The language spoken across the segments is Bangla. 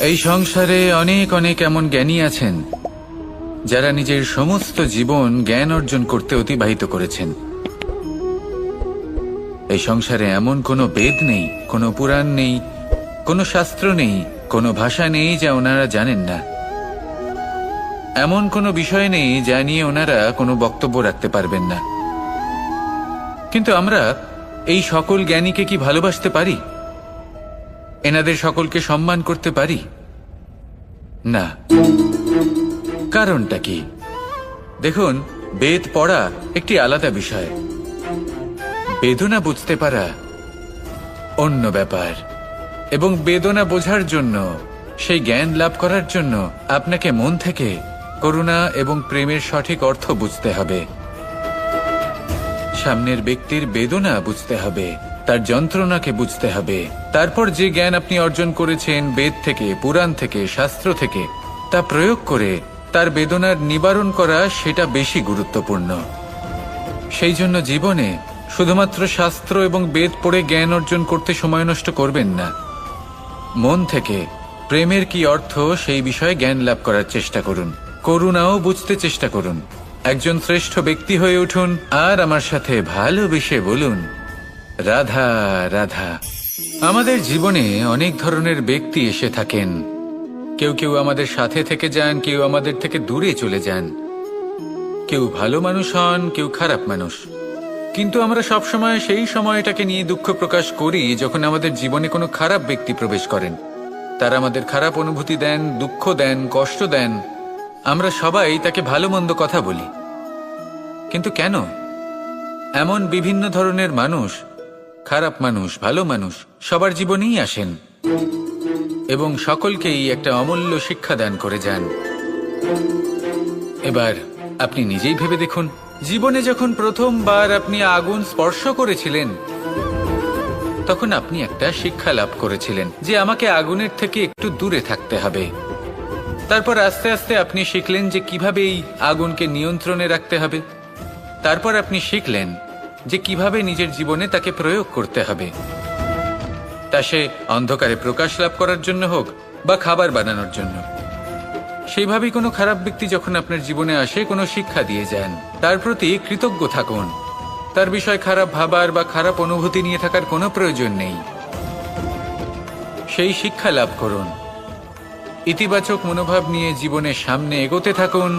এই সংসারে অনেক অনেক এমন জ্ঞানী আছেন যারা নিজের সমস্ত জীবন জ্ঞান অর্জন করতে অতিবাহিত করেছেন। এই সংসারে এমন কোনো বেদ নেই, কোনো পুরাণ নেই, কোনো শাস্ত্র নেই, কোনো ভাষা নেই যা ওনারা জানেন না। এমন কোনো বিষয় নেই যা নিয়ে ওনারা কোনো বক্তব্য রাখতে পারবেন না। কিন্তু আমরা এই সকল জ্ঞানীকে কি ভালোবাসতে পারি? এনাদের সকলকে সম্মান করতে পারি না। কারণটা কি? দেখুন, বেদ পড়া একটি আলাদা বিষয়, বেদনা বুঝতে পারা অন্য ব্যাপার। এবং বেদনা বোঝার জন্য, সেই জ্ঞান লাভ করার জন্য আপনাকে মন থেকে করুণা এবং প্রেমের সঠিক অর্থ বুঝতে হবে। সামনের ব্যক্তির বেদনা বুঝতে হবে, তার যন্ত্রণাকে বুঝতে হবে। তারপর যে জ্ঞান আপনি অর্জন করেছেন বেদ থেকে, পুরাণ থেকে, শাস্ত্র থেকে, তা প্রয়োগ করে তার বেদনার নিবারণ করা, সেটা বেশি গুরুত্বপূর্ণ। সেই জন্য জীবনে শুধুমাত্র শাস্ত্র এবং বেদ পড়ে জ্ঞান অর্জন করতে সময় নষ্ট করবেন না। মন থেকে প্রেমের কি অর্থ সেই বিষয়ে জ্ঞান লাভ করার চেষ্টা করুন। করুণাও বুঝতে চেষ্টা করুন। একজন শ্রেষ্ঠ ব্যক্তি হয়ে উঠুন আর আমার সাথে ভালোবেসে বলুন, রাধা রাধা। আমাদের জীবনে অনেক ধরনের ব্যক্তি এসে থাকেন। কেউ কেউ আমাদের সাথে থেকে যান, কেউ আমাদের থেকে দূরে চলে যান। কেউ ভালো মানুষ হন, কেউ খারাপ মানুষ। কিন্তু আমরা সবসময় সেই সময়টাকে নিয়ে দুঃখ প্রকাশ করি যখন আমাদের জীবনে কোনো খারাপ ব্যক্তি প্রবেশ করেন। তারা আমাদের খারাপ অনুভূতি দেন, দুঃখ দেন, কষ্ট দেন। আমরা সবাই তাকে ভালো মন্দ কথা বলি। কিন্তু কেন? এমন বিভিন্ন ধরনের মানুষ, খারাপ মানুষ, ভালো মানুষ, সবার জীবনেই আসেন এবং সকলকেই একটা অমূল্য শিক্ষা দান করে যান। এবার আপনি নিজেই ভেবে দেখুন, জীবনে যখন প্রথমবার আপনি আগুন স্পর্শ করেছিলেন, তখন আপনি একটা শিক্ষা লাভ করেছিলেন যে আমাকে আগুনের থেকে একটু দূরে থাকতে হবে। তারপর আস্তে আস্তে আপনি শিখলেন যে কিভাবে এই আগুনকে নিয়ন্ত্রণে রাখতে হবে। তারপর আপনি শিখলেন যে কিভাবে নিজের জীবনে তাকে প্রয়োগ করতে হবে, তা সে অন্ধকারে প্রকাশ লাভ করার জন্য হোক বা খাবার বানানোর জন্য। সেইভাবেই কোনো খারাপ ব্যক্তি যখন আপনার জীবনে আসে, কোনো শিক্ষা দিয়ে যান, তার প্রতি কৃতজ্ঞ থাকুন। তার বিষয় খারাপ ভাবার বা খারাপ অনুভূতি নিয়ে থাকার কোনো প্রয়োজন নেই। সেই শিক্ষা লাভ করুন, ইতিবাচক মনোভাব নিয়ে জীবনের সামনে এগোতে থাকুন।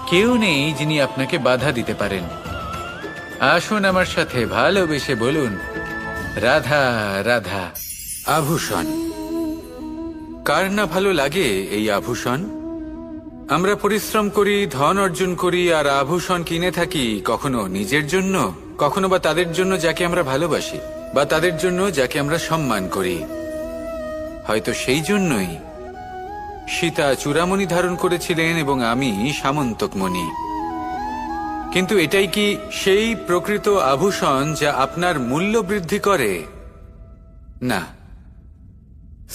কেউ নেই যিনি আপনাকে বাধা দিতে পারেন। আসুন আমার সাথে ভালোবেসে বলুন, রাধা রাধা। আভূষণ, কার না ভালো লাগে এই আভূষণ? আমরা পরিশ্রম করি, ধন অর্জন করি আর আভূষণ কিনে থাকি, কখনো নিজের জন্য, কখনো বা তাদের জন্য যাকে আমরা ভালোবাসি, বা তাদের জন্য যাকে আমরা সম্মান করি। হয়তো সেই জন্যই সীতা চূড়ামণি ধারণ করেছিলেন এবং আমি সামন্তকমণি। কিন্তু এটাই কি সেই প্রকৃত আভূষণ যা আপনার মূল্য বৃদ্ধি করে? না।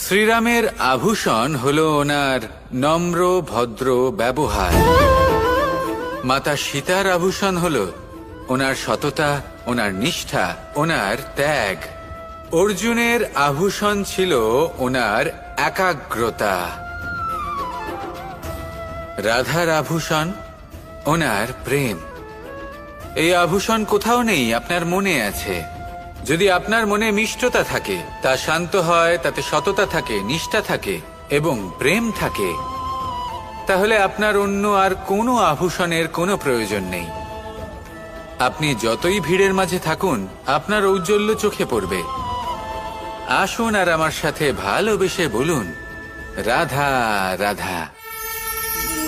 শ্রীরামের আভূষণ হলো ওনার নম্র ভদ্র ব্যবহার। মাতা সীতার আভূষণ হলো ওনার সততা, ওনার নিষ্ঠা, ওনার ত্যাগ। অর্জুনের আভূষণ ছিল ওনার একাগ্রতা। রাধার আভূষণ ওনার প্রেম। এই আভূষণ কোথাও নেই, আপনার মনে আছে। যদি আপনার মনে মিষ্টতা থাকে, তা শান্ত হয়, তাতে সততা থাকে, নিষ্ঠা থাকে এবং প্রেম থাকে, তাহলে আপনার অন্য আর কোনো আভূষণের কোনো প্রয়োজন নেই। আপনি যতই ভিড়ের মাঝে থাকুন, আপনার ঔজ্জ্বল্য চোখে পড়বে। আসুন আর আমার সাথে ভালোবেসে বলুন, রাধা রাধা।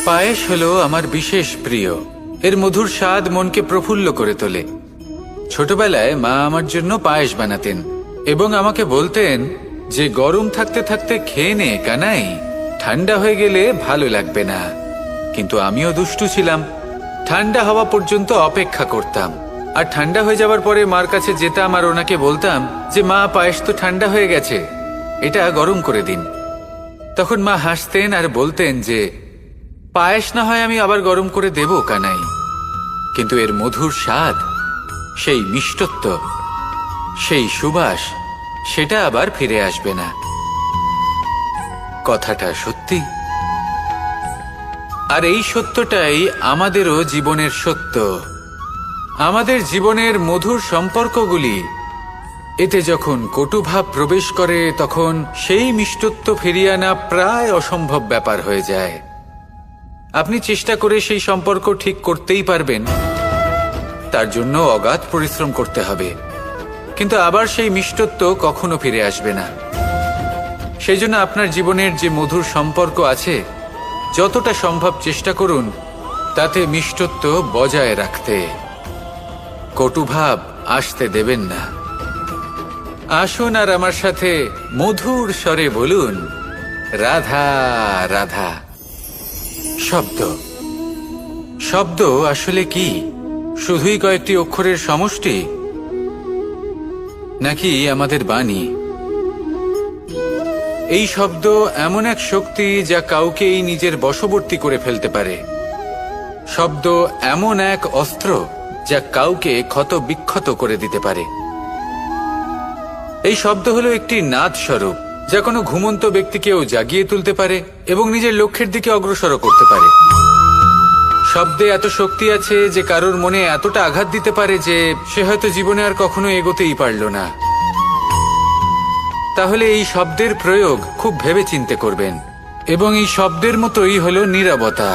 পায়েস হলো আমার বিশেষ প্রিয়। এর মধুর স্বাদ মনকে প্রফুল্ল করে তোলে। ছোটবেলায় মা আমার জন্য পায়েস বানাতেন এবং আমাকে বলতেন যে গরম থাকতে থাকতে খেয়ে নে কানাই, ঠান্ডা হয়ে গেলে ভালো লাগবে না। কিন্তু আমিও দুষ্টু ছিলাম, ঠান্ডা হওয়া পর্যন্ত অপেক্ষা করতাম। আর ঠান্ডা হয়ে যাওয়ার পরে মার কাছে যেতাম আর ওনাকে বলতাম যে মা, পায়েস তো ঠান্ডা হয়ে গেছে, এটা গরম করে দিন। তখন মা হাসতেন আর বলতেন যে পায়েস না হয় আমি আবার গরম করে দেব কানাই, কিন্তু এর মধুর স্বাদ, সেই মিষ্টত্ব, সেই সুবাস, সেটা আবার ফিরে আসবে না। কথাটা সত্যি। আর এই সত্যটাই আমাদেরও জীবনের সত্য। আমাদের জীবনের মধুর সম্পর্কগুলি এতে যখন কটুভাব প্রবেশ করে তখন সেই মিষ্টত্ব ফিরিয়ে আনা প্রায় অসম্ভব ব্যাপার হয়ে যায়। আপনি চেষ্টা করে সেই সম্পর্ক ঠিক করতেই পারবেন, তার জন্য অগাধ পরিশ্রম করতে হবে, কিন্তু আবার সেই মিষ্টত্ব কখনো ফিরে আসবে না। সেই জন্য আপনার জীবনের যে মধুর সম্পর্ক আছে যতটা সম্ভব চেষ্টা করুন তাতে মিষ্টত্ব বজায় রাখতে। কটুভাব আসতে দেবেন না। আসুন আর আমার সাথে মধুর স্বরে বলুন, রাধা রাধা। শব্দ শব্দ আসলে কি? শুধুই কয়েকটি অক্ষরের সমষ্টি, নাকি আমাদের বাণী? এই শব্দ এমন এক শক্তি যা কাউকেই নিজের বশবর্তী করে ফেলতে পারে। শব্দ এমন এক অস্ত্র যা কাউকে ক্ষত বিক্ষত করে দিতে পারে। এই শব্দ হলো একটি নাদ স্বরূপ যা কোনো ঘুমন্ত ব্যক্তিকেও জাগিয়ে তুলতে পারে এবং নিজের লক্ষ্যের দিকে অগ্রসর করতে পারে। শব্দে এত শক্তি আছে যে কারোর মনে এতটা আঘাত দিতে পারে যে সে হয়তো জীবনে আর কখনো এগোতেই পারল না। তাহলে এই শব্দের প্রয়োগ খুব ভেবেচিন্তে করবেন। এবং এই শব্দের মতোই হলো নীরবতা।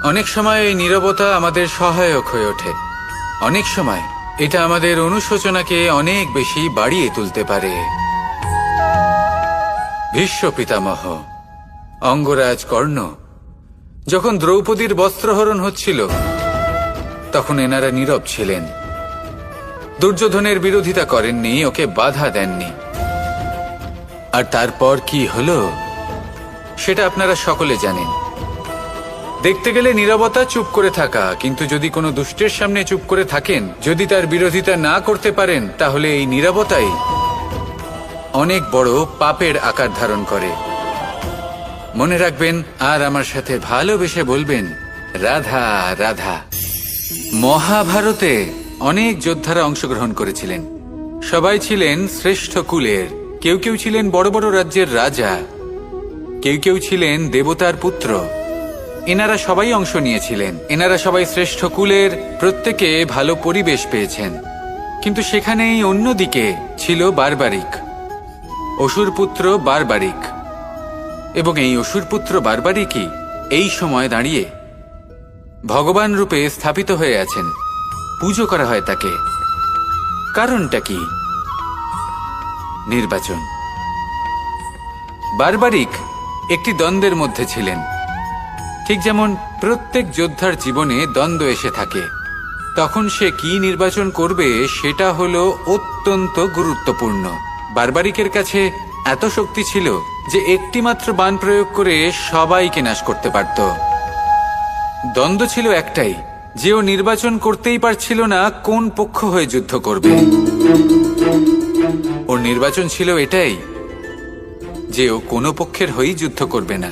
অনেক সময় এই নীরবতা আমাদের সহায়ক হয়ে ওঠে। অনেক সময় এটা আমাদের অনুশোচনাকে অনেক বেশি বাড়িয়ে তুলতে পারে। ভীষ্ম পিতামহ, অঙ্গরাজ কর্ণ যখন দ্রৌপদীর বস্ত্রহরণ হচ্ছিল তখন এনারা নীরব ছিলেন। দুর্যোধনের বিরোধিতা করেননি, ওকে বাধা দেননি। আর তারপর কি হলো সেটা আপনারা সকলে জানেন। দেখতে গেলে নীরবতা চুপ করে থাকা, কিন্তু যদি কোনো দুষ্টের সামনে চুপ করে থাকেন, যদি তার বিরোধিতা না করতে পারেন, তাহলে এই নীরবতাই অনেক বড় পাপের আকার ধারণ করে। মনে রাখবেন আর আমার সাথে ভালোবেসে বলবেন, রাধা রাধা। মহাভারতে অনেক যোদ্ধারা অংশগ্রহণ করেছিলেন। সবাই ছিলেন শ্রেষ্ঠ কুলের। কেউ কেউ ছিলেন বড় বড় রাজ্যের রাজা, কেউ কেউ ছিলেন দেবতার পুত্র। এনারা সবাই অংশ নিয়েছিলেন। এনারা সবাই শ্রেষ্ঠ কুলের, প্রত্যেকে ভালো পরিবেশ পেয়েছেন। কিন্তু সেখানেই অন্যদিকে ছিল বারবারিক, অসুরপুত্র বারবারিক। এবং এই অসুরপুত্র বারবারিকই এই সময় দাঁড়িয়ে ভগবান রূপে স্থাপিত হয়ে আছেন। পুজো করা হয় তাকে। কারণটা কি? নির্বাচন। বারবারিক একটি দ্বন্দ্বের মধ্যে ছিলেন। ঠিক যেমন প্রত্যেক যোদ্ধার জীবনে দ্বন্দ্ব এসে থাকে, তখন সে কি নির্বাচন করবে সেটা হলো অত্যন্ত গুরুত্বপূর্ণ। বারবারিকের কাছে এত শক্তি ছিল যে একটি মাত্র বাণ প্রয়োগ করে সবাইকে নাশ করতে পারত। দ্বন্দ্ব ছিল একটাই, যে ও নির্বাচন করতেই পারছিল না কোন পক্ষ হয়ে যুদ্ধ করবে। ওর নির্বাচন ছিল এটাই যে ও কোনো পক্ষের হয়েই যুদ্ধ করবে না,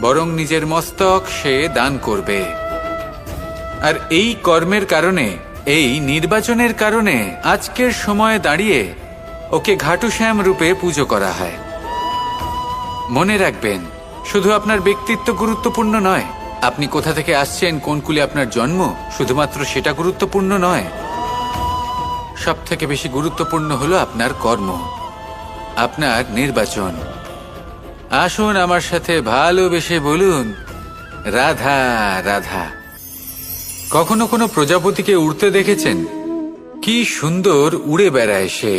বরং নিজের মস্তক সে দান করবে। আর এই কর্মের কারণে, এই নির্বাচনের কারণে আজকের সময়ে দাঁড়িয়ে ওকে ঘাটুশ্যাম রূপে পুজো করা হয়। মনে রাখবেন, শুধু আপনার ব্যক্তিত্ব গুরুত্বপূর্ণ নয়, আপনি কোথা থেকে আসছেন, কোন কুলে আপনার জন্ম, শুধুমাত্র সেটা গুরুত্বপূর্ণ নয়। সব থেকে বেশি গুরুত্বপূর্ণ হলো আপনার কর্ম, আপনার নির্বাচন। আসুন আমার সাথে ভালোবেসে বলুন, রাধা রাধা। কখনো কোনো প্রজাপতিকে উড়তে দেখেছেন? কি সুন্দর উড়ে বেড়ায় সে,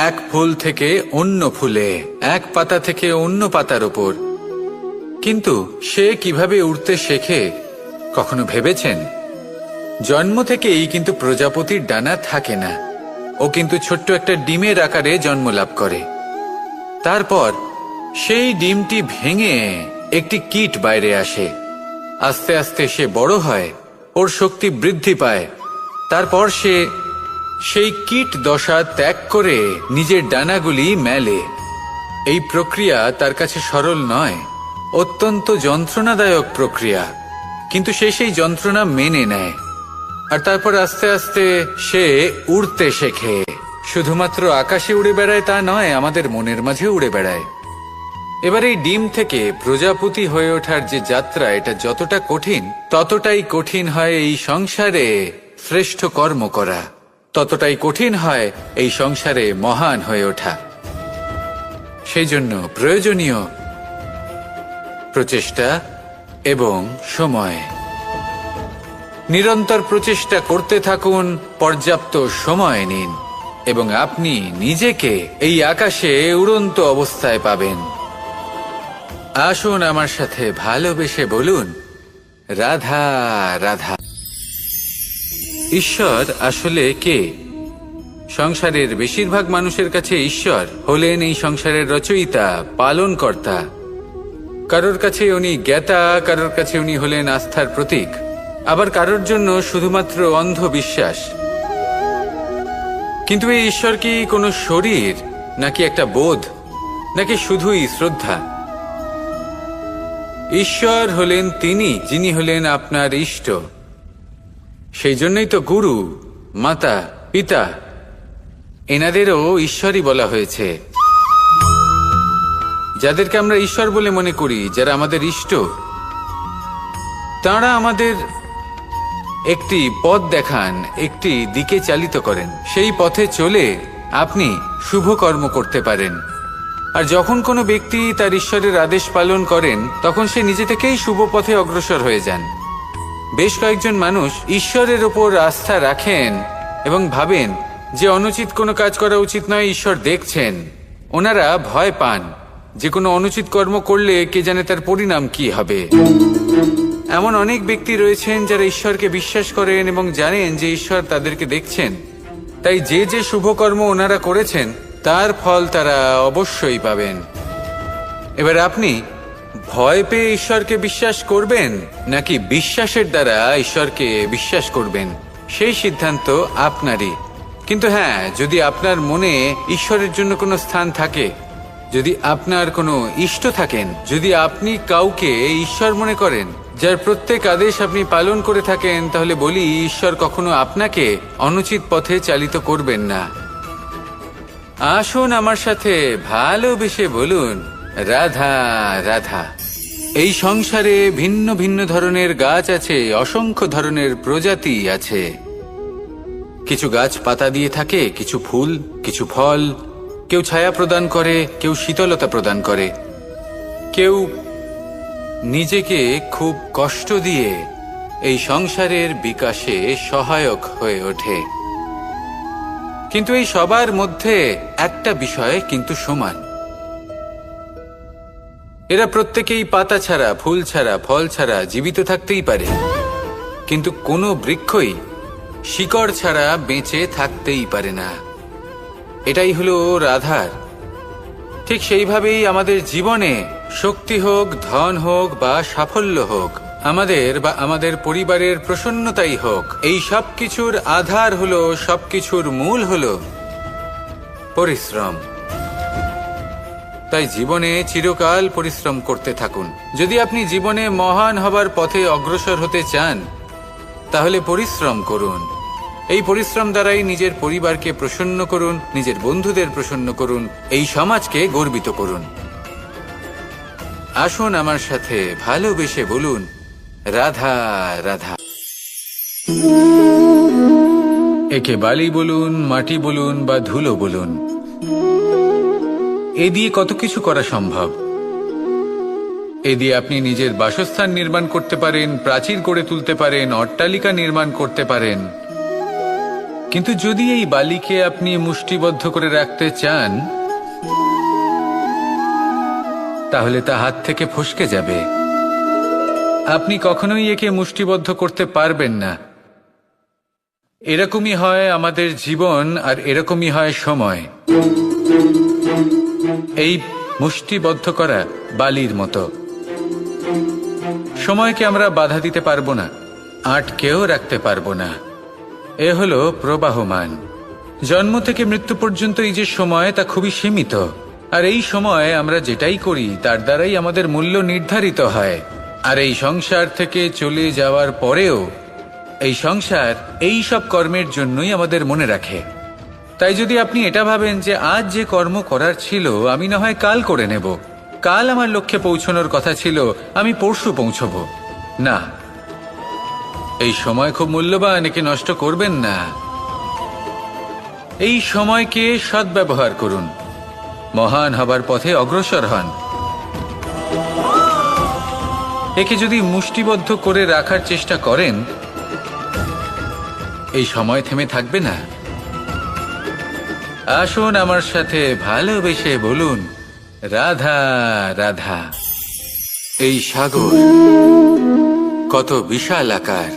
এক ফুল থেকে অন্য ফুলে, এক পাতা থেকে অন্য পাতার ওপর। কিন্তু সে কিভাবে উড়তে শেখে কখনো ভেবেছেন? জন্ম থেকেই কিন্তু প্রজাপতির ডানা থাকে না। ও কিন্তু ছোট্ট একটা ডিমের আকারে জন্ম লাভ করে। তারপর সেই ডিমটি ভেঙে একটি কীট বাইরে আসে। আস্তে আস্তে সে বড় হয়, ওর শক্তি বৃদ্ধি পায়। তারপর সে সেই কীট দশা ত্যাগ করে নিজের ডানাগুলি মেলে। এই প্রক্রিয়া তার কাছে সরল নয়, অত্যন্ত যন্ত্রণাদায়ক প্রক্রিয়া, কিন্তু সে সেই যন্ত্রণা মেনে নেয়। আর তারপর আস্তে আস্তে সে উড়তে শেখে। শুধুমাত্র আকাশে উড়ে বেড়ায় তা নয়, আমাদের মনের মাঝে উড়ে বেড়ায়। এবার এই ডিম থেকে প্রজাপতি হয়ে ওঠার যে যাত্রা, এটা যতটা কঠিন, ততটাই কঠিন হয় এই সংসারে শ্রেষ্ঠ কর্ম করা, ততটাই কঠিন হয় এই সংসারে মহান হয়ে ওঠা। সেই জন্য প্রয়োজনীয় প্রচেষ্টা এবং সময়। নিরন্তর প্রচেষ্টা করতে থাকুন, পর্যাপ্ত সময় নিন, এবং আপনি নিজেকে এই আকাশে উড়ন্ত অবস্থায় পাবেন। আসুন আমার সাথে ভালোবেসে বলুন, রাধা রাধা। ঈশ্বর আসলে কে? সংসারের বেশিরভাগ মানুষের কাছে ঈশ্বর হলেন এই সংসারের রচয়িতা, পালনকর্তা। কারোর কাছে উনি জ্ঞাতা, কারোর কাছে উনি হলেন আস্থার প্রতীক, আবার কারোর জন্য শুধুমাত্র অন্ধ বিশ্বাস। কিন্তু এই ঈশ্বর কি কোনো শরীর, নাকি একটা বোধ, নাকি শুধুই শ্রদ্ধা? ঈশ্বর হলেন তিনি যিনি হলেন আপনার ইষ্ট। সেই জন্যই তো গুরু, মাতা, পিতা এনাদেরও ঈশ্বরই বলা হয়েছে। যাদেরকে আমরা ঈশ্বর বলে মনে করি, যারা আমাদের ইষ্ট, তাঁরা আমাদের একটি পথ দেখান, একটি দিকে চালিত করেন। সেই পথে চলে আপনি শুভ কর্ম করতে পারেন। আর যখন কোনো ব্যক্তি তার ঈশ্বরের আদেশ পালন করেন, তখন সে নিজে থেকেই শুভ পথে অগ্রসর হয়ে যান। বেশ কয়েকজন মানুষ ঈশ্বরের ওপর আস্থা রাখেন এবং ভাবেন যে অনুচিত কোনো কাজ করা উচিত নয়, ঈশ্বর দেখছেন। ওনারা ভয় পান যে কোনো অনুচিত কর্ম করলে কে জানে তার পরিণাম কি হবে। এমন অনেক ব্যক্তি রয়েছেন যারা ঈশ্বরকে বিশ্বাস করেন এবং জানেন যে ঈশ্বর তাদেরকে দেখছেন। তাই যে যে শুভ কর্ম ওনারা করেছেন তার ফল তারা অবশ্যই পাবেন। এবার আপনি ভয় পেয়ে ঈশ্বরকে বিশ্বাস করবেন, নাকি বিশ্বাসের দ্বারা ঈশ্বরকে বিশ্বাস করবেন, সেই সিদ্ধান্ত আপনারই। কিন্তু হ্যাঁ, যদি আপনার মনে ঈশ্বরের জন্য কোনো স্থান থাকে, যদি আপনার কোনো ইষ্ট থাকেন, যদি আপনি কাউকে ঈশ্বর মনে করেন, যার প্রত্যেক আদেশ আপনি পালন করে থাকেন, তাহলে বলি, ঈশ্বর কখনো আপনাকে অনুচিত পথে চালিত করবেন না। আসুন আমার সাথে ভালোবেসে বলুন, রাধা রাধা। এই সংসারে ভিন্ন ভিন্ন ধরনের গাছ আছে, অসংখ্য ধরনের প্রজাতি আছে। কিছু গাছ পাতা দিয়ে থাকে, কিছু ফুল, কিছু ফল। কেউ ছায়া প্রদান করে, কেউ শীতলতা প্রদান করে, কেউ নিজেকে খুব কষ্ট দিয়ে এই সংসারের বিকাশে সহায়ক হয়ে ওঠে। কিন্তু এই সবার মধ্যে একটা বিষয় কিন্তু সমান। এরা প্রত্যেকেই পাতা ছাড়া, ফুল ছাড়া, ফল ছাড়া জীবিত থাকতেই পারে, কিন্তু কোনো বৃক্ষই শিকড় ছাড়া বেঁচে থাকতেই পারে না। এটাই হলো রাধার। ঠিক সেইভাবেই আমাদের জীবনে শক্তি হোক, ধন হোক বা সাফল্য হোক, আমাদের বা আমাদের পরিবারের প্রসন্নতাই হোক, এই সব কিছুর আধার হলো, সবকিছুর মূল হলো পরিশ্রম। তাই জীবনে চিরকাল পরিশ্রম করতে থাকুন। যদি আপনি জীবনে মহান হবার পথে অগ্রসর হতে চান, তাহলে পরিশ্রম করুন। এই পরিশ্রম দ্বারাই নিজের পরিবারকে প্রসন্ন করুন, নিজের বন্ধুদের প্রসন্ন করুন, এই সমাজকে গর্বিত করুন। আসুন আমার সাথে ভালোবেসে বলুন, রাধা রাধা। একে বালি বলুন, মাটি বলুন বা ধুলো বলুন, এ দিয়ে কত কিছু করা সম্ভব। এ দিয়ে আপনি নিজের বাসস্থান নির্মাণ করতে পারেন, প্রাচীর গড়ে তুলতে পারেন, অট্টালিকা নির্মাণ করতে পারেন। কিন্তু যদি এই বালিকে আপনি মুষ্টিবদ্ধ করে রাখতে চান, তাহলে তা হাত থেকে ফসকে যাবে। আপনি কখনোই একে মুষ্টিবদ্ধ করতে পারবেন না। এরকমই হয় আমাদের জীবন, আর এরকমই হয় সময়। এই মুষ্টিবদ্ধ করা বালির মতো। সময়কে আমরা বাধা দিতে পারবো না, আটকেও রাখতে পারবো না। এ হলো প্রবাহমান। জন্ম থেকে মৃত্যু পর্যন্ত এই যে সময়, তা খুবই সীমিত। আর এই সময় আমরা যেটাই করি তার দ্বারাই আমাদের মূল্য নির্ধারিত হয়। আর এই সংসার থেকে চলে যাওয়ার পরেও এই সংসার এই সব কর্মের জন্যই আমাদের মনে রাখে। তাই যদি আপনি এটা ভাবেন যে আজ যে কর্ম করার ছিল আমি না হয় কাল করে নেব, কাল আমার লক্ষ্যে পৌঁছানোর কথা ছিল, আমি পরশু পৌঁছবো না। এই সময় খুব মূল্যবান, একে নষ্ট করবেন না। এই সময়কে সদ্ব্যবহার করুন, মহান হবার পথে অগ্রসর হন। একে যদি মুষ্টিবদ্ধ করে রাখার চেষ্টা করেন, এই সময় থেমে থাকবে না। আসুন আমার সাথে ভালোবেসে বলুন, রাধা রাধা। এই সাগর কত বিশাল আকার,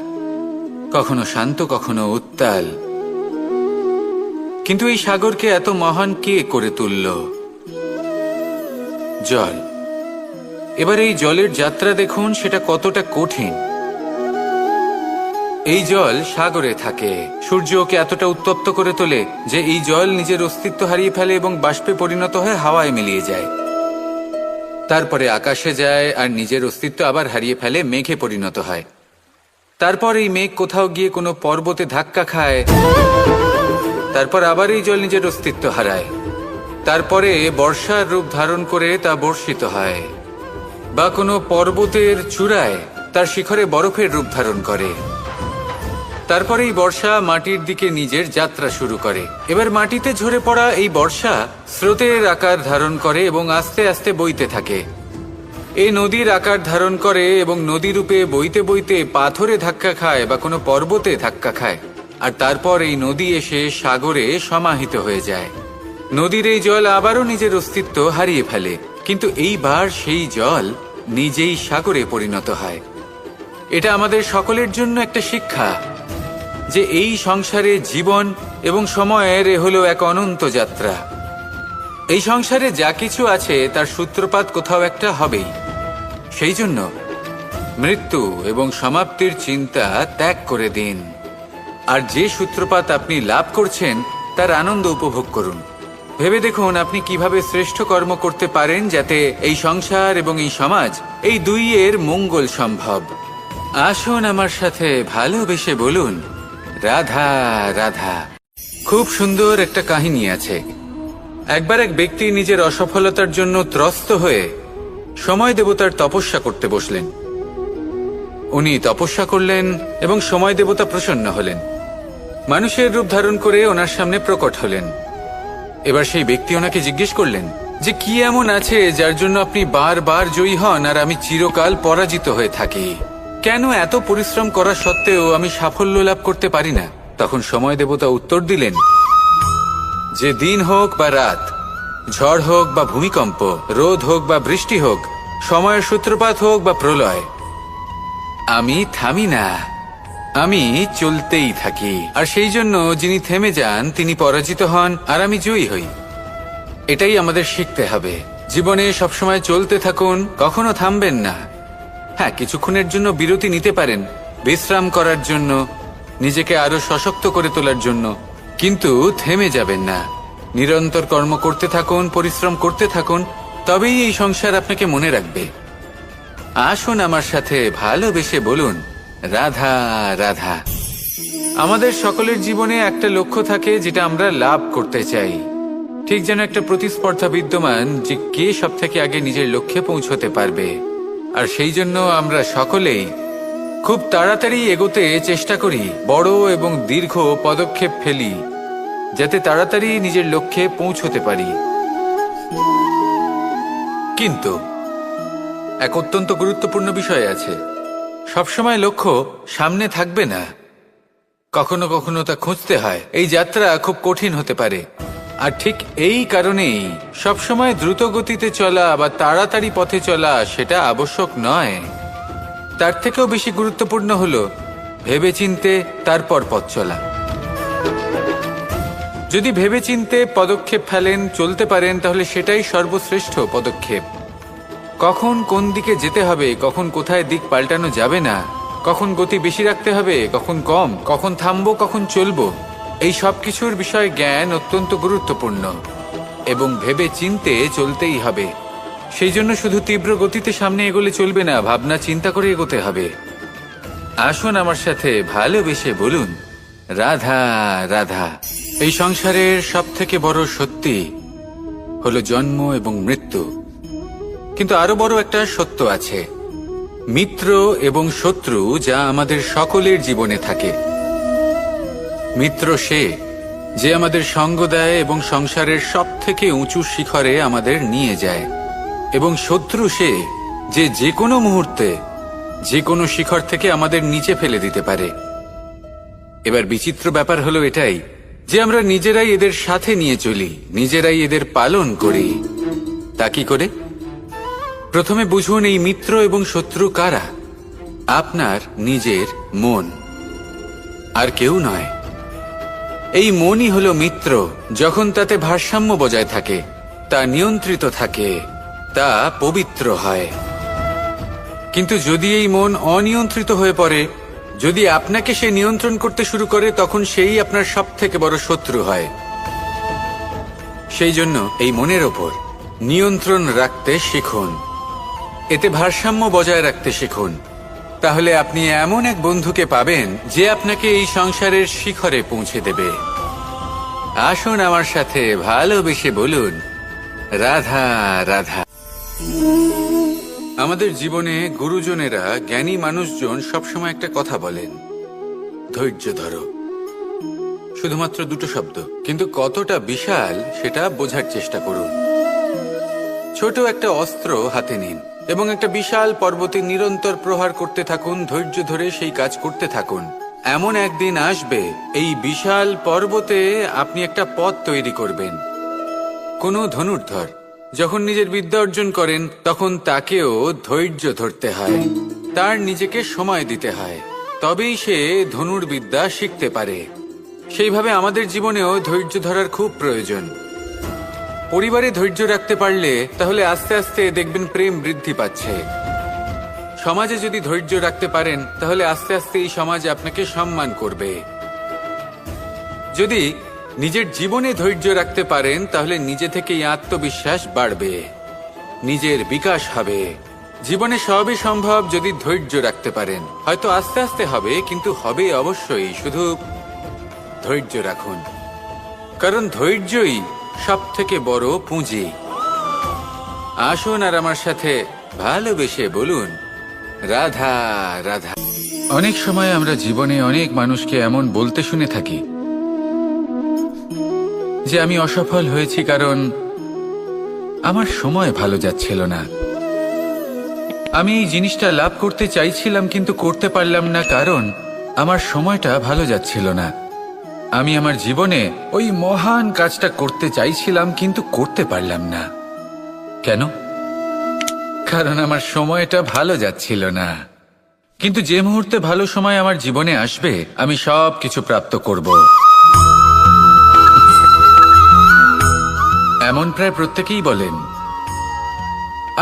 কখনো শান্ত কখনো উত্তাল, কিন্তু এই সাগরকে এত মহান কে করে তুলল? জল। এবার এই জলের যাত্রা দেখুন, সেটা কতটা কঠিন। এই জল সাগরে থাকে, সূর্য ওকে এতটা উত্তপ্ত করে তোলে যে এই জল নিজের অস্তিত্ব হারিয়ে ফেলে এবং বাষ্পে পরিণত হয়ে হাওয়ায় মিলিয়ে যায়। তারপরে আকাশে যায় আর নিজের অস্তিত্ব আবার হারিয়ে ফেলে, মেঘে পরিণত হয়। তারপর এই মেঘ কোথাও গিয়ে কোনো পর্বতে ধাক্কা খায়, তারপর আবার এই জল নিজের অস্তিত্ব হারায়। তারপরে বর্ষার রূপ ধারণ করে তা বর্ষিত হয়, বা কোনো পর্বতের চূড়ায় তার শিখরে বরফের রূপ ধারণ করে। তারপরে এই বর্ষা মাটির দিকে নিজের যাত্রা শুরু করে। এবার মাটিতে ঝরে পড়া এই বর্ষা স্রোতের আকার ধারণ করে এবং আস্তে আস্তে বইতে থাকে। এই নদীর আকার ধারণ করে এবং নদী রূপে বইতে বইতে পাথরে ধাক্কা খায় বা কোনো পর্বতে ধাক্কা খায়, আর তারপর এই নদী এসে সাগরে সমাহিত হয়ে যায়। নদীর এই জল আবারও নিজের অস্তিত্ব হারিয়ে ফেলে, কিন্তু এইবার সেই জল নিজেই সাগরে পরিণত হয়। এটা আমাদের সকলের জন্য একটা শিক্ষা যে এই সংসারে জীবন এবং সময়ের হলো এক অনন্ত যাত্রা। এই সংসারে যা কিছু আছে তার সূত্রপাত কোথাও একটা হবেই। সেই জন্য মৃত্যু এবং সমাপ্তির চিন্তা ত্যাগ করে দিন, আর যে সূত্রপাত আপনি লাভ করছেন তার আনন্দ উপভোগ করুন। ভেবে দেখুন আপনি কিভাবে শ্রেষ্ঠ কর্ম করতে পারেন যাতে এই সংসার এবং এই সমাজ, এই দুইয়ের মঙ্গল সম্ভব। আসুন আমার সাথে ভালোবেসে বলুন, রাধা রাধা। খুব সুন্দর একটা কাহিনী আছে। একবার এক ব্যক্তি নিজের অসফলতার জন্য ত্রস্ত হয়ে সময় দেবতার তপস্যা করতে বসলেন। উনি তপস্যা করলেন এবং সময় দেবতা প্রসন্ন হলেন, মানুষের রূপ ধারণ করে ওনার সামনে প্রকট হলেন। এবার সেই ব্যক্তি ওনাকে জিজ্ঞেস করলেন যে কি এমন আছে যার জন্য আপনি বারবার জয়ী হন আর আমি চিরকাল পরাজিত হয়ে থাকি? কেন এত পরিশ্রম করা সত্ত্বেও আমি সাফল্য লাভ করতে পারি না? তখন সময় দেবতা উত্তর দিলেন যে দিন হোক বা রাত, ঝড় হোক বা ভূমিকম্প, রোদ হোক বা বৃষ্টি হোক, সময়ের সূত্রপাত হোক বা প্রলয়, আমি থামি না, আমি চলতেই থাকি। আর সেই জন্য যিনি থেমে যান তিনি পরাজিত হন আর আমি জয়ী হই। এটাই আমাদের শিখতে হবে। জীবনে সবসময় চলতে থাকুন, কখনো থামবেন না। হ্যাঁ, কিছুক্ষণের জন্য বিরতি নিতে পারেন, বিশ্রাম করার জন্য, নিজেকে আরো সশক্ত করে তোলার জন্য, কিন্তু থেমে যাবেন না। নিরন্তর কর্ম করতে থাকুন, পরিশ্রম করতে থাকুন, তবেই এই সংসার আপনাকে মনে রাখবে। আসুন আমার সাথে ভালোবেসে বলুন, রাধা রাধা। আমাদের সকলের জীবনে একটা লক্ষ্য থাকে যেটা আমরা লাভ করতে চাই। ঠিক যেন একটা প্রতিস্পর্ধা বিদ্যমান যে কে সব থেকে আগে নিজের লক্ষ্যে পৌঁছতে পারবে। আর সেই জন্য আমরা সকলেই খুব তাড়াতাড়ি এগোতে চেষ্টা করি, বড় এবং দীর্ঘ পদক্ষেপ ফেলি যাতে তাড়াতাড়ি নিজের লক্ষ্যে পৌঁছতে পারি। কিন্তু এক অত্যন্ত গুরুত্বপূর্ণ বিষয় আছে, সবসময় লক্ষ্য সামনে থাকবে না, কখনো কখনো তা খুঁজতে হয়। এই যাত্রা খুব কঠিন হতে পারে, আর ঠিক এই কারণেই সবসময় দ্রুত গতিতে চলা বা তাড়াতাড়ি পথে চলা সেটা আবশ্যক নয়। তার থেকেও বেশি গুরুত্বপূর্ণ হলো ভেবেচিন্তে তারপর পথ চলা। যদি ভেবেচিন্তে পদক্ষেপ ফেলেন, চলতে পারেন, তাহলে সেটাই সর্বশ্রেষ্ঠ পদক্ষেপ। কখন কোন দিকে যেতে হবে, কখন কোথায় দিক পাল্টানো যাবে না, কখন গতি বেশি রাখতে হবে, কখন কম, কখন থামবো, কখন চলবো, এই সব কিছুর বিষয়ে জ্ঞান অত্যন্ত গুরুত্বপূর্ণ এবং ভেবে চিন্তে চলতেই হবে। সেই জন্য শুধু তীব্র গতিতে সামনে এগোলে চলবে না, ভাবনা চিন্তা করে এগোতে হবে। আসুন আমার সাথে ভালোবেসে বলুন, রাধা রাধা। এই সংসারের সব থেকে বড় সত্যি হলো জন্ম এবং মৃত্যু। কিন্তু আরো বড় একটা সত্য আছে, মিত্র এবং শত্রু যা আমাদের সকলের জীবনে থাকে। মিত্র সে যে আমাদের সঙ্গ দেয় এবং সংসারের সবথেকে উঁচু শিখরে আমাদের নিয়ে যায়, এবং শত্রু সে যে যে কোনো মুহূর্তে যে কোনো শিখর থেকে আমাদের নিচে ফেলে দিতে পারে। এবার বিচিত্র ব্যাপার হলো এটাই যে আমরা নিজেরাই এদের সাথে নিয়ে চলি, নিজেরাই এদের পালন করি। তা কি করে? প্রথমে বুঝুন এই মিত্র এবং শত্রু কারা। আপনার নিজের মন, আর কেউ নয়। এই মনই হলো মিত্র যখন তাতে ভারসাম্য বজায় থাকে, তা নিয়ন্ত্রিত থাকে, তা পবিত্র হয়। কিন্তু যদি এই মন অনিয়ন্ত্রিত হয়ে পড়ে, যদি আপনাকে সে নিয়ন্ত্রণ করতে শুরু করে, তখন সেই আপনার সবথেকে বড় শত্রু হয়। সেই জন্য এই মনের ওপর নিয়ন্ত্রণ রাখতে শিখুন, এতে ভারসাম্য বজায় রাখতে শিখুন। তাহলে আপনি এমন এক বন্ধুকে পাবেন যে আপনাকে এই সংসারের শিখরে পৌঁছে দেবে। আসুন আমার সাথে ভালোবেসে বলুন, রাধা রাধা। আমাদের জীবনে গুরুজনেরা, জ্ঞানী মানুষজন সবসময় একটা কথা বলেন, ধৈর্য ধরো। শুধুমাত্র দুটো শব্দ, কিন্তু কতটা বিশাল সেটা বোঝার চেষ্টা করুন। ছোট একটা অস্ত্র হাতে নিন এবং একটা বিশাল পর্বতে নিরন্তর প্রহার করতে থাকুন, ধৈর্য ধরে সেই কাজ করতে থাকুন। এমন একদিন আসবে এই বিশাল পর্বতে আপনি একটা পথ তৈরি করবেন। কোনো ধনুর্ধর যখন নিজের বিদ্যা অর্জন করেন, তখন তাকেও ধৈর্য ধরতে হয়, তার নিজেকে সময় দিতে হয়, তবেই সে ধনুর্বিদ্যা শিখতে পারে। সেইভাবে আমাদের জীবনেও ধৈর্য ধরার খুব প্রয়োজন। পরিবারে ধৈর্য রাখতে পারলে তাহলে আস্তে আস্তে দেখবেন প্রেম বৃদ্ধি পাচ্ছে। সমাজে যদি ধৈর্য রাখতে পারেন, তাহলে আস্তে আস্তে এই সমাজ আপনাকে সম্মান করবে। যদি নিজের জীবনে ধৈর্য রাখতে পারেন, তাহলে নিজে থেকেই আত্মবিশ্বাস বাড়বে, নিজের বিকাশ হবে। জীবনে সবই সম্ভব যদি ধৈর্য রাখতে পারেন। হয়তো আস্তে আস্তে হবে, কিন্তু হবে অবশ্যই। শুধু ধৈর্য রাখুন, কারণ ধৈর্যই সবথেকে বড় পুঁজি। আসুন আর আমার সাথে ভালোবেসে বলুন, রাধা রাধা। অনেক সময় আমরা জীবনে অনেক মানুষকে এমন বলতে শুনে থাকি যে আমি অসফল হয়েছি কারণ আমার সময় ভালো যাচ্ছিল না। আমি এই জিনিসটা লাভ করতে চাইছিলাম কিন্তু করতে পারলাম না কারণ আমার সময়টা ভালো যাচ্ছিল না। আমি আমার জীবনে ওই মহান কাজটা করতে চাইছিলাম কিন্তু করতে পারলাম না। কেন? কারণ আমার সময়টা ভালো যাচ্ছিল না। কিন্তু যে মুহূর্তে ভালো সময় আমার জীবনে আসবে, আমি সব কিছু প্রাপ্ত করব। এমন প্রায় প্রত্যেকেই বলেন।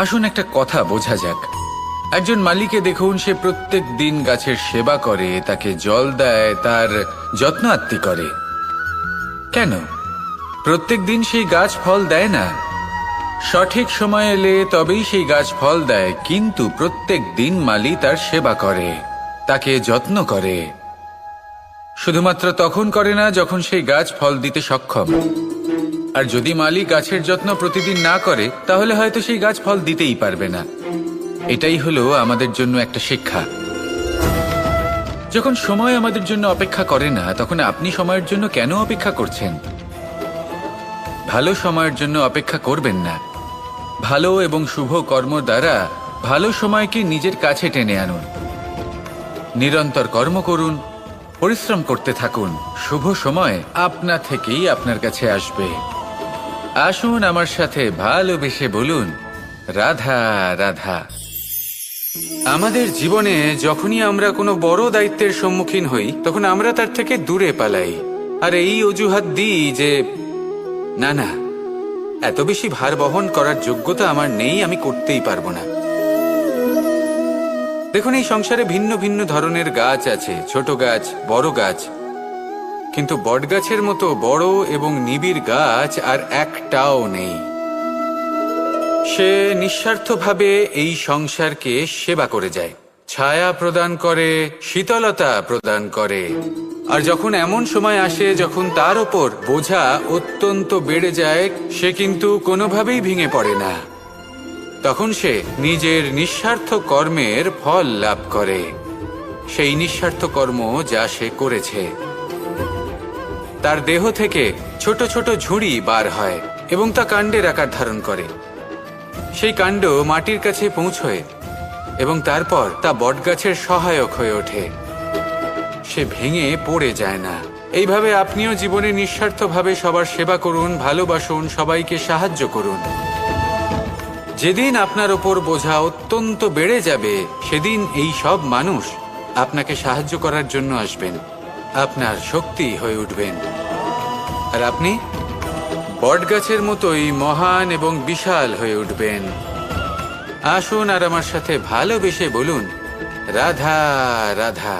আসুন একটা কথা বোঝা যাক। একজন মালিকে দেখুন, সে প্রত্যেক দিন গাছের সেবা করে, তাকে জল দেয়, তার যত্ন আত্তি করে। কেন? প্রত্যেক দিন সেই গাছ ফল দেয় না। সঠিক সময় এলে তবেই সেই গাছ ফল দেয়, কিন্তু প্রত্যেক দিন মালি তার সেবা করে, তাকে যত্ন করে। শুধুমাত্র তখন করে না যখন সেই গাছ ফল দিতে সক্ষম। আর যদি মালি গাছের যত্ন প্রতিদিন না করে, তাহলে হয়তো সেই গাছ ফল দিতেই পারবে না। এটাই হলো আমাদের জন্য একটা শিক্ষা। যখন সময় আমাদের জন্য অপেক্ষা করে না, তখন আপনি সময়ের জন্য কেন অপেক্ষা করছেন? ভালো সময়ের জন্য অপেক্ষা করবেন না। ভালো এবং শুভ কর্ম দ্বারা ভালো সময়কে নিজের কাছে টেনে আনুন। নিরন্তর কর্ম করুন, পরিশ্রম করতে থাকুন। শুভ সময় আপনা থেকেই আপনার কাছে আসবে। আসুন আমার সাথে ভালোবেসে বলুন, রাধা রাধা। আমাদের জীবনে যখনই আমরা কোনো বড় দায়িত্বের সম্মুখীন হই, তখন আমরা তার থেকে দূরে পালাই, আর এই অজুহাত দিই যে না না, এত বেশি ভার বহন করার যোগ্যতা আমার নেই, আমি করতেই পারবো না। দেখুন, এই সংসারে ভিন্ন ভিন্ন ধরনের গাছ আছে, ছোট গাছ, বড় গাছ, কিন্তু বটগাছের মতো বড় এবং নিবিড় গাছ আর একটাও নেই। সে নিঃস্বার্থভাবে এই সংসারকে সেবা করে যায়, ছায়া প্রদান করে, শীতলতা প্রদান করে। আর যখন এমন সময় আসে যখন তার ওপর বোঝা অত্যন্ত বেড়ে যায়, সে কিন্তু কোনোভাবেই ভেঙে পড়ে না। তখন সে নিজের নিঃস্বার্থ কর্মের ফল লাভ করে, সেই নিঃস্বার্থ কর্ম যা সে করেছে। তার দেহ থেকে ছোট ছোট ঝুড়ি বার হয় এবং তা কাণ্ডের আকার ধারণ করে। সেই কাণ্ড মাটির কাছে পৌঁছয় এবং তারপর তা বটগাছের সহায়ক হয়ে ওঠে। সে ভেঙে পড়ে যায় না। এইভাবে আপনিও জীবনে নিঃস্বার্থভাবে সবার সেবা করুন, ভালোবাসুন, সবাইকে সাহায্য করুন। যেদিন আপনার ওপর বোঝা অত্যন্ত বেড়ে যাবে, সেদিন এই সব মানুষ আপনাকে সাহায্য করার জন্য আসবেন, আপনার শক্তি হয়ে উঠবেন। আর আপনি বটগাছের মতোই মহান এবং বিশাল হয়ে উঠবেন। আসুন আর আমার সাথে ভালোবেসে বলুন, রাধা রাধা।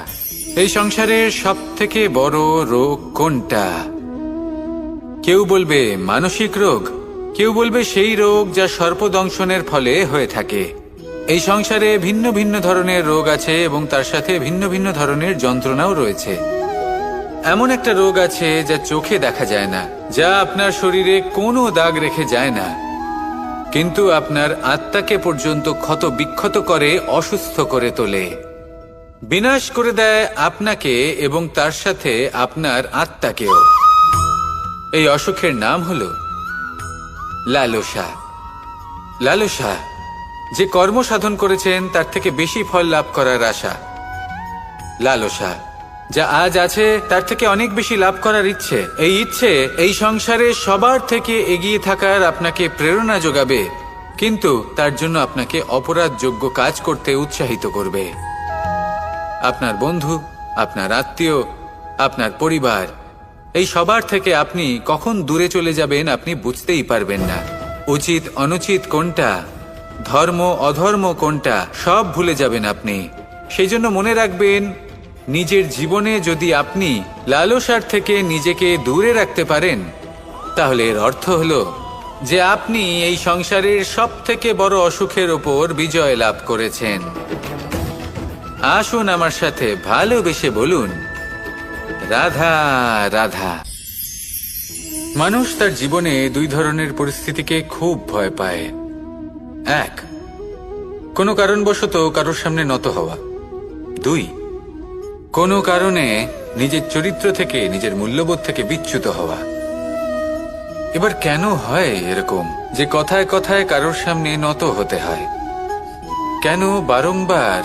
এই সংসারের সব থেকে বড় রোগ কোনটা? কেউ বলবে মানসিক রোগ, কেউ বলবে সেই রোগ যা সর্পদংশনের ফলে হয়ে থাকে। এই সংসারে ভিন্ন ভিন্ন ধরনের রোগ আছে এবং তার সাথে ভিন্ন ভিন্ন ধরনের যন্ত্রণাও রয়েছে। এমন একটা রোগ আছে যা চোখে দেখা যায় না, যা আপনার শরীরে কোনো দাগ রেখে যায় না, কিন্তু আপনার আত্মাকে পর্যন্ত ক্ষত বিক্ষত করে, অসুস্থ করে তোলে, বিনাশ করে দেয় আপনাকে এবং তার সাথে আপনার আত্মাকেও। এই অসুখের নাম হলো লালসা। লালসা, যে কর্ম সাধন করেছেন তার থেকে বেশি ফল লাভ করার আশা। লালসা, যা আজ আছে তার থেকে অনেক বেশি লাভ করার ইচ্ছে। এই ইচ্ছে এই সংসারে সবার থেকে এগিয়ে থাকার আপনাকে প্রেরণা যোগাবে, কিন্তু তার জন্য আপনাকে অপরাধযোগ্য কাজ করতে উৎসাহিত করবে। আপনার বন্ধু, আপনার আত্মীয়, আপনার পরিবার, এই সবার থেকে আপনি কখন দূরে চলে যাবেন আপনি বুঝতেই পারবেন না। উচিত অনুচিত কোনটা, ধর্ম অধর্ম কোনটা, সব ভুলে যাবেন আপনি। সেই জন্য মনে রাখবেন, নিজের জীবনে যদি আপনি লালসার থেকে নিজেকে দূরে রাখতে পারেন, তাহলে এর অর্থ হলো যে আপনি এই সংসারের সব থেকে বড় অসুখের ওপর বিজয় লাভ করেছেন। আসুন আমার সাথে ভালোবেসে বলুন, রাধা রাধা। মানুষ তার জীবনে দুই ধরনের পরিস্থিতিকে খুব ভয় পায়। এক, কোনো কারণবশত কারোর সামনে নত হওয়া। দুই, কোনো কারণে নিজের চরিত্র থেকে, নিজের মূল্যবোধ থেকে বিচ্যুত হওয়া। এবার কেন হয় এরকম যে কথায় কথায় কারোর সামনে নত হতে হয়? কেন বারংবার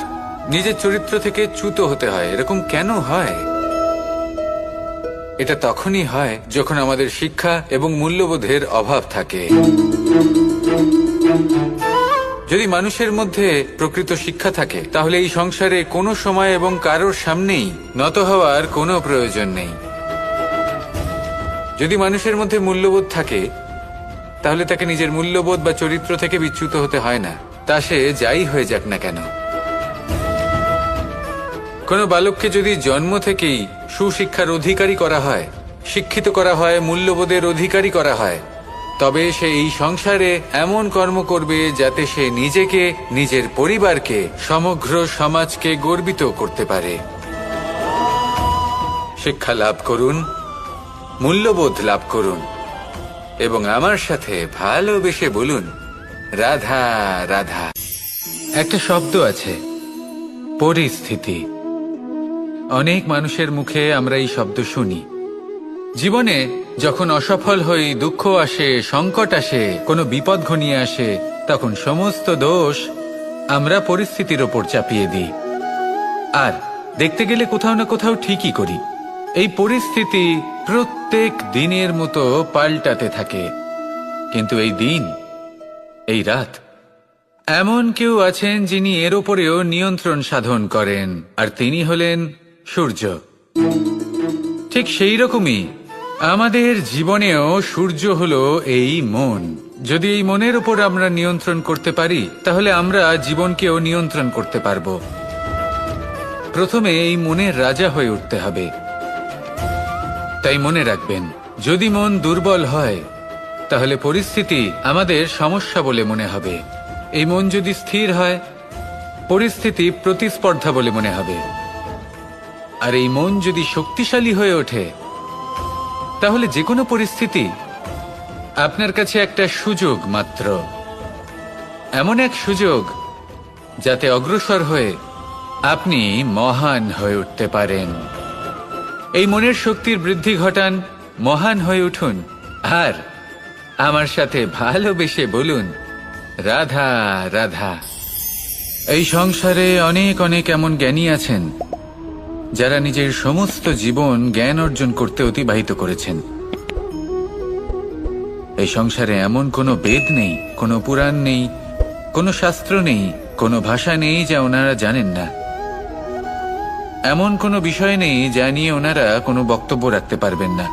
নিজের চরিত্র থেকে চ্যুত হতে হয়? এরকম কেন হয়? এটা তখনই হয় যখন আমাদের শিক্ষা এবং মূল্যবোধের অভাব থাকে। যদি মানুষের মধ্যে প্রকৃত শিক্ষা থাকে, তাহলে এই সংসারে কোনো সময় এবং কারোর সামনেই নত হওয়ার কোনো প্রয়োজন নেই। যদি মানুষের মধ্যে মূল্যবোধ থাকে, তাহলে তাকে নিজের মূল্যবোধ বা চরিত্র থেকে বিচ্যুত হতে হয় না, তা সে যাই হয়ে যাক না কেন। কোনো বালককে যদি জন্ম থেকেই সুশিক্ষার অধিকারী করা হয়, শিক্ষিত করা হয়, মূল্যবোধের অধিকারী করা হয়, তবে সে এই সংসারে এমন কর্ম করবে যাতে সে নিজেকে, নিজের পরিবারকে, সমগ্র সমাজকে গর্বিত করতে পারে। শিক্ষা লাভ করুন, মূল্যবোধ লাভ করুন এবং আমার সাথে ভালোবেসে বলুন, রাধা রাধা। একটা শব্দ আছে, পরিস্থিতি। অনেক মানুষের মুখে আমরা এই শব্দ শুনি। জীবনে যখন অসফল হই, দুঃখ আসে, সংকট আসে, কোনো বিপদ ঘনিয়ে আসে, তখন সমস্ত দোষ আমরা পরিস্থিতির ওপর চাপিয়ে দিই। আর দেখতে গেলে কোথাও না কোথাও ঠিকই করি। এই পরিস্থিতি প্রত্যেক দিনের মতো পাল্টাতে থাকে, কিন্তু এই দিন, এই রাত, এমন কেউ আছেন যিনি এর ওপরেও নিয়ন্ত্রণ সাধন করেন, আর তিনি হলেন সূর্য। ঠিক সেই রকমই আমাদের জীবনেও সূর্য হলো এই মন। যদি এই মনের উপর আমরা নিয়ন্ত্রণ করতে পারি, তাহলে আমরা জীবনকেও নিয়ন্ত্রণ করতে পারব। প্রথমে এই মনের রাজা হয়ে উঠতে হবে। তাই মনে রাখবেন, যদি মন দুর্বল হয়, তাহলে পরিস্থিতি আমাদের সমস্যা বলে মনে হবে। এই মন যদি স্থির হয়, পরিস্থিতি প্রতিস্পর্ধা বলে মনে হবে। আর এই মন যদি শক্তিশালী হয়ে ওঠে, তাহলে যে কোনো পরিস্থিতি আপনার কাছে একটা সুযোগ মাত্র। এমন এক সুযোগ যাতে অগ্রসর হয়ে আপনি মহান হয়ে উঠতে পারেন। এই মনের শক্তির বৃদ্ধি ঘটান, মহান হয়ে উঠুন, আর আমার সাথে ভালোবেসে বলুন, রাধা রাধা। এই সংসারে অনেক অনেক এমন জ্ঞানী আছেন যারা নিজের সমস্ত জীবন জ্ঞান অর্জন করতে অতিবাহিত করেছেন। এই সংসারে এমন কোনো বেদ নেই, কোনো পুরাণ নেই, কোনো শাস্ত্র নেই, কোনো ভাষা নেই যা ওনারা জানেন না। এমন কোনো বিষয় নেই যা নিয়ে ওনারা কোনো বক্তব্য রাখতে পারবেন না।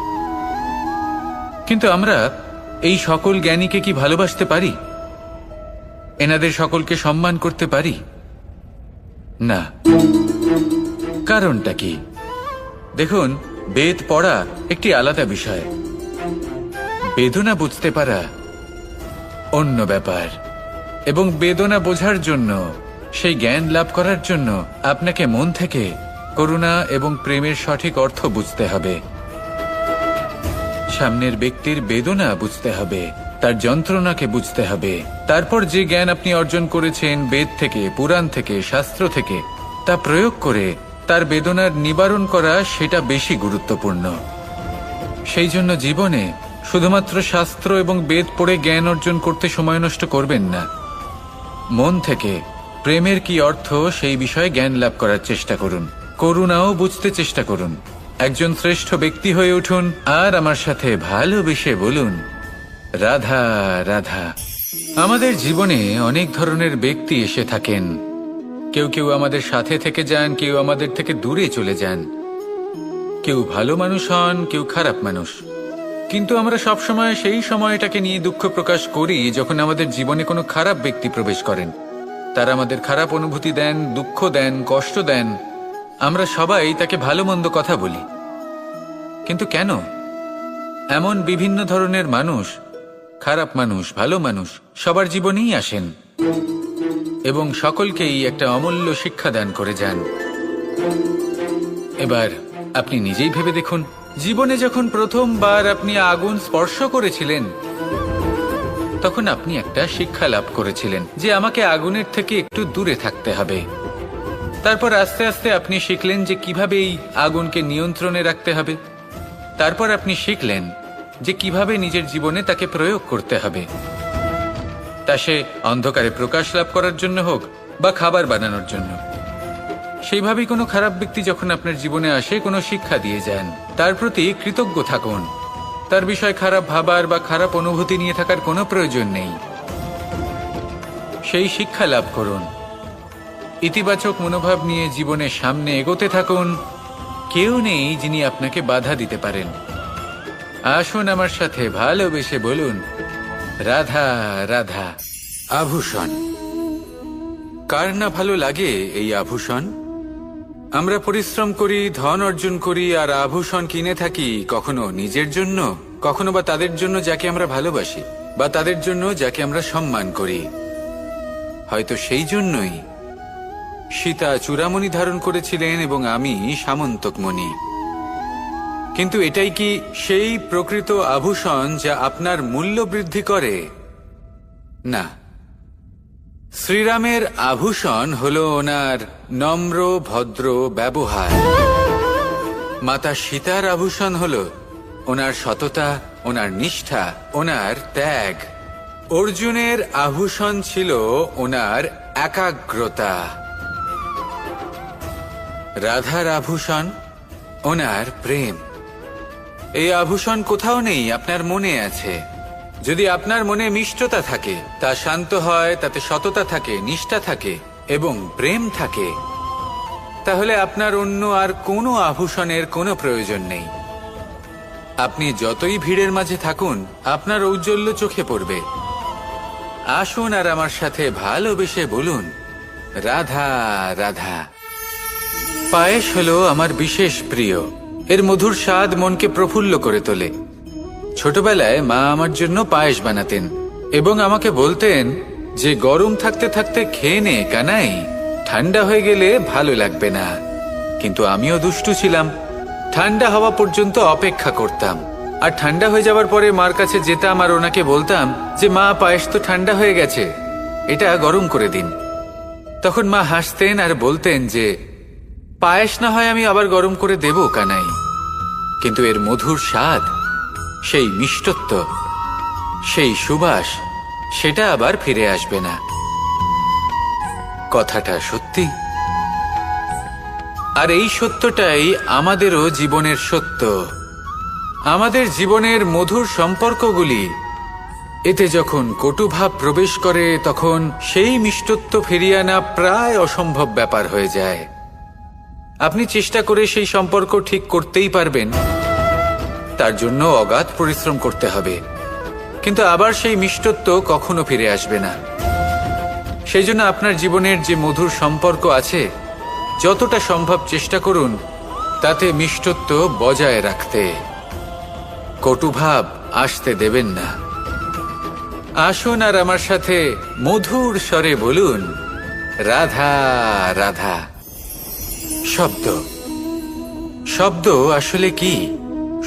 কিন্তু আমরা এই সকল জ্ঞানীকে কি ভালোবাসতে পারি? এনাদের সকলকে সম্মান করতে পারি না। কারণটা কি? দেখুন, বেদ পড়া একটি আলাদা বিষয়, বেদনা বুঝতে পারা অন্য ব্যাপার। এবং বেদনা বোঝার জন্য, সেই জ্ঞান লাভ করার জন্য আপনাকে মন থেকে করুণা এবং প্রেমের সঠিক অর্থ বুঝতে হবে। সামনের ব্যক্তির বেদনা বুঝতে হবে, তার যন্ত্রণাকে বুঝতে হবে। তারপর যে জ্ঞান আপনি অর্জন করেছেন বেদ থেকে, পুরাণ থেকে, শাস্ত্র থেকে, তা প্রয়োগ করে তার বেদনার নিবারণ করা, সেটা বেশি গুরুত্বপূর্ণ। সেই জন্য জীবনে শুধুমাত্র শাস্ত্র এবং বেদ পড়ে জ্ঞান অর্জন করতে সময় নষ্ট করবেন না। মন থেকে প্রেমের কি অর্থ সেই বিষয়ে জ্ঞান লাভ করার চেষ্টা করুন, করুণাও বুঝতে চেষ্টা করুন। একজন শ্রেষ্ঠ ব্যক্তি হয়ে উঠুন, আর আমার সাথে ভালোবেসে বলুন, রাধা রাধা। আমাদের জীবনে অনেক ধরনের ব্যক্তি এসে থাকেন। কেউ কেউ আমাদের সাথে থেকে যান, কেউ আমাদের থেকে দূরে চলে যান। কেউ ভালো মানুষ হন, কেউ খারাপ মানুষ। কিন্তু আমরা সবসময় সেই সময়টাকে নিয়ে দুঃখ প্রকাশ করি যখন আমাদের জীবনে কোনো খারাপ ব্যক্তি প্রবেশ করেন। তারা আমাদের খারাপ অনুভূতি দেন, দুঃখ দেন, কষ্ট দেন। আমরা সবাই তাকে ভালো মন্দ কথা বলি। কিন্তু কেন? এমন বিভিন্ন ধরনের মানুষ, খারাপ মানুষ, ভালো মানুষ, সবার জীবনেই আসেন এবং সকলকেই একটা অমূল্য শিক্ষা দান করে যান। এবার আপনি নিজেই ভেবে দেখুন, জীবনে যখন প্রথমবার আপনি আগুন স্পর্শ করেছিলেন, তখন আপনি একটা শিক্ষা লাভ করেছিলেন যে আমাকে আগুনের থেকে একটু দূরে থাকতে হবে। তারপর আস্তে আস্তে আপনি শিখলেন যে কিভাবে এই আগুনকে নিয়ন্ত্রণে রাখতে হবে। তারপর আপনি শিখলেন যে কিভাবে নিজের জীবনে তাকে প্রয়োগ করতে হবে, তা সে অন্ধকারে প্রকাশ লাভ করার জন্য হোক বা খাবার বানানোর জন্য। সেইভাবেই কোনো খারাপ ব্যক্তি যখন আপনার জীবনে আসে, কোনো শিক্ষা দিয়ে যান, তার প্রতি কৃতজ্ঞ থাকুন। তার বিষয়ে খারাপ ভাবার বা খারাপ অনুভূতি নিয়ে থাকার কোনো প্রয়োজন নেই। সেই শিক্ষা লাভ করুন, ইতিবাচক মনোভাব নিয়ে জীবনের সামনে এগোতে থাকুন। কেউ নেই যিনি আপনাকে বাধা দিতে পারেন। আসুন আমার সাথে ভালোবেসে বলুন, রাধা রাধা। আভূষণ, কার না ভালো লাগে এই আভূষণ? আমরা পরিশ্রম করি, ধন অর্জন করি, আর আভূষণ কিনে থাকি, কখনো নিজের জন্য, কখনো বা তাদের জন্য যাকে আমরা ভালোবাসি, বা তাদের জন্য যাকে আমরা সম্মান করি। হয়তো সেই জন্যই সীতা চূড়ামণি ধারণ করেছিলেন এবং আমি সামন্তক মণি। কিন্তু এটাই কি সেই প্রকৃত আভূষণ যা আপনার মূল্য বৃদ্ধি করে? না। শ্রীরামের আভূষণ হলো ওনার নম্র ভদ্র ব্যবহার। মাতা সীতার আভূষণ হলো ওনার সততা, ওনার নিষ্ঠা, ওনার ত্যাগ। অর্জুনের আভূষণ ছিল ওনার একাগ্রতা। রাধার আভূষণ ওনার প্রেম। এই আভূষণ কোথাও নেই, আপনার মনে আছে। যদি আপনার মনে মিষ্টতা থাকে, তা শান্ত হয়, তাতে সততা থাকে, নিষ্ঠা থাকে এবং প্রেম থাকে, তাহলে আপনার অন্য আর কোনো আভূষণের কোনো প্রয়োজন নেই। আপনি যতই ভিড়ের মাঝে থাকুন, আপনার ঔজ্জ্বল্য চোখে পড়বে। আসুন আর আমার সাথে ভালোবেসে বলুন, রাধা রাধা। পায়েস হলো আমার বিশেষ প্রিয়। এর মধুর স্বাদ মনকে প্রফুল্ল করে তোলে। ছোটবেলায় মা আমার জন্য পায়েস বানাতেন এবং আমাকে বলতেন যে গরম থাকতে থাকতে খেয়ে নে কানাই, ঠান্ডা হয়ে গেলে ভালো লাগবে না। কিন্তু আমিও দুষ্টু ছিলাম, ঠান্ডা হওয়া পর্যন্ত অপেক্ষা করতাম, আর ঠান্ডা হয়ে যাওয়ার পরে মার কাছে যেতাম আর ওনাকে বলতাম যে মা, পায়েস তো ঠান্ডা হয়ে গেছে। এটা গরম করে দিন। তখন মা হাসতেন আর বলতেন যে পায়েস না হয় আমি আবার গরম করে দেব কানাই, কিন্তু এর মধুর স্বাদ, সেই মিষ্টত্ব, সেই সুবাস, সেটা আবার ফিরে আসবে না। কথাটা সত্যি। আর এই সত্যটাই আমাদেরও জীবনের সত্য। আমাদের জীবনের মধুর সম্পর্কগুলি, এতে যখন কটুভাব প্রবেশ করে তখন সেই মিষ্টত্ব ফিরিয়ে আনা প্রায় অসম্ভব ব্যাপার হয়ে যায়। আপনি চেষ্টা করে সেই সম্পর্ক ঠিক করতেই পারবেন, তার জন্য অগাধ পরিশ্রম করতে হবে, কিন্তু আবার সেই মিষ্টত্ব কখনো ফিরে আসবে না। সেই জন্য আপনার জীবনের যে মধুর সম্পর্ক আছে, যতটা সম্ভব চেষ্টা করুন তাতে মিষ্টত্ব বজায় রাখতে। কটুভাব আসতে দেবেন না। আসুন আর আমার সাথে মধুর স্বরে বলুন, রাধা রাধা। শব্দ, শব্দ আসলে কি?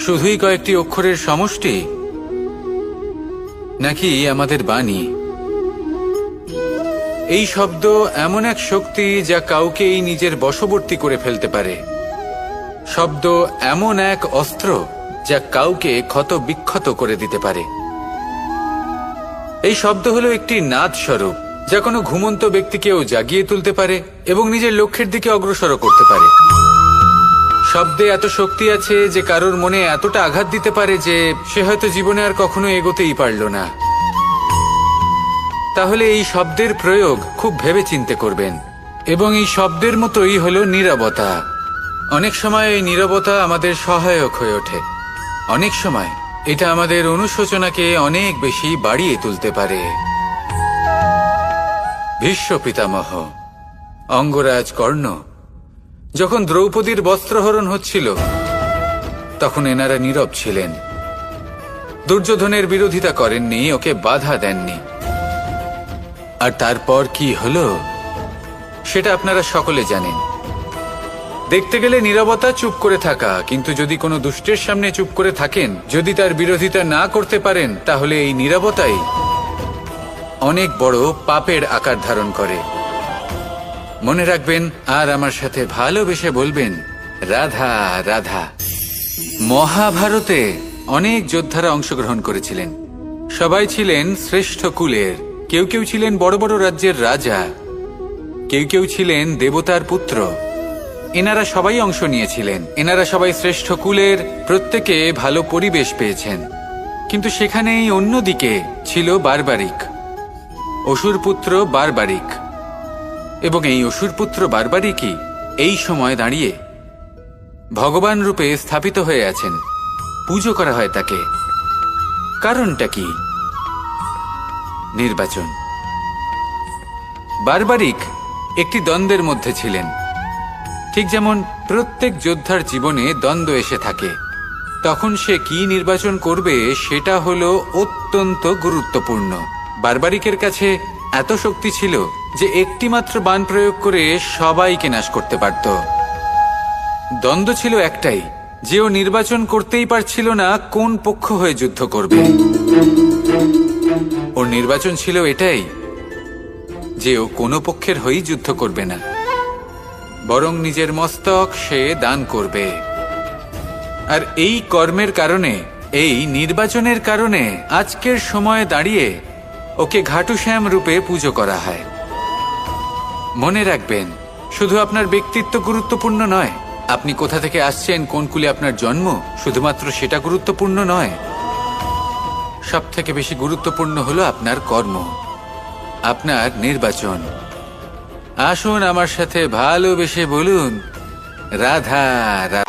শুধুই কয়েকটি অক্ষরের সমষ্টি, নাকি আমাদের বাণী? এই শব্দ এমন এক শক্তি যা কাউকেই নিজের বশবর্তী করে ফেলতে পারে। শব্দ এমন এক অস্ত্র যা কাউকে ক্ষত বিক্ষত করে দিতে পারে। এই শব্দ হলো একটি নাদ স্বরূপ, যা কোনো ঘুমন্ত ব্যক্তিকেও জাগিয়ে তুলতে পারে এবং নিজের লক্ষ্যের দিকে অগ্রসর করতে পারে। শব্দে এত শক্তি আছে যে কারোর মনে এতটা আঘাত দিতে পারে যে সে হয়তো জীবনে আর কখনো এগোতেই পারল না। তাহলে এই শব্দের প্রয়োগ খুব ভেবে চিন্তে করবেন। এবং এই শব্দের মতোই হলো নীরবতা। অনেক সময় এই নীরবতা আমাদের সহায়ক হয়ে ওঠে। অনেক সময় এটা আমাদের অনুশোচনাকে অনেক বেশি বাড়িয়ে তুলতে পারে। ভীষ্ম পিতামহ, অঙ্গরাজ কর্ণ, যখন দ্রৌপদীর বস্ত্রহরণ হচ্ছিল তখন এনারা নীরব ছিলেন। দুর্যোধনের বিরোধিতা করেননি, ওকে বাধা দেননি। আর তারপর কি হলো সেটা আপনারা সকলে জানেন। দেখতে গেলে নীরবতা চুপ করে থাকা, কিন্তু যদি কোনো দুষ্টের সামনে চুপ করে থাকেন, যদি তার বিরোধিতা না করতে পারেন, তাহলে এই নীরবতাই অনেক বড় পাপের আকার ধারণ করে। মনে রাখবেন আর আমার সাথে ভালোবেসে বলবেন, রাধা রাধা। মহাভারতে অনেক যোদ্ধারা অংশগ্রহণ করেছিলেন। সবাই ছিলেন শ্রেষ্ঠ কুলের। কেউ কেউ ছিলেন বড় বড় রাজ্যের রাজা, কেউ কেউ ছিলেন দেবতার পুত্র। এনারা সবাই অংশ নিয়েছিলেন। এনারা সবাই শ্রেষ্ঠ কুলের, প্রত্যেকে ভালো পরিবেশ পেয়েছেন। কিন্তু সেখানেই অন্যদিকে ছিল বারবারিক, অসুরপুত্র বারবারিক। এবং এই অসুরপুত্র বারবারিকই এই সময় দাঁড়িয়ে ভগবান রূপে স্থাপিত হয়ে আছেন। পুজো করা হয় তাকে। কারণটা কি? নির্বাচন। বারবারিক একটি দ্বন্দ্বের মধ্যে ছিলেন। ঠিক যেমন প্রত্যেক যোদ্ধার জীবনে দ্বন্দ্ব এসে থাকে, তখন সে কি নির্বাচন করবে সেটা হলো অত্যন্ত গুরুত্বপূর্ণ। বারবারিকের কাছে এত শক্তি ছিল যে একটি মাত্র বাণ প্রয়োগ করে সবাইকে নাশ করতে পারত। দ্বন্দ্ব ছিল একটাই, যে ও নির্বাচন করতেই পারছিল না কোন পক্ষ হয়ে যুদ্ধ করবে। ওর নির্বাচন ছিল এটাই যে ও কোনো পক্ষের হয়েই যুদ্ধ করবে না, বরং নিজের মস্তক সে দান করবে। আর এই কর্মের কারণে, এই নির্বাচনের কারণে আজকের সময়ে দাঁড়িয়ে ওকে ঘাটুশ্যাম রূপে পুজো করা হয়। মনে রাখবেন, শুধু আপনার ব্যক্তিত্ব গুরুত্বপূর্ণ নয়, আপনি কোথা থেকে আসছেন, কোন কুলে আপনার জন্ম, শুধুমাত্র সেটা গুরুত্বপূর্ণ নয়। সব থেকে বেশি গুরুত্বপূর্ণ হলো আপনার কর্ম, আপনার নির্বাচন। আসুন আমার সাথে ভালোবেসে বলুন, রাধা রাধা।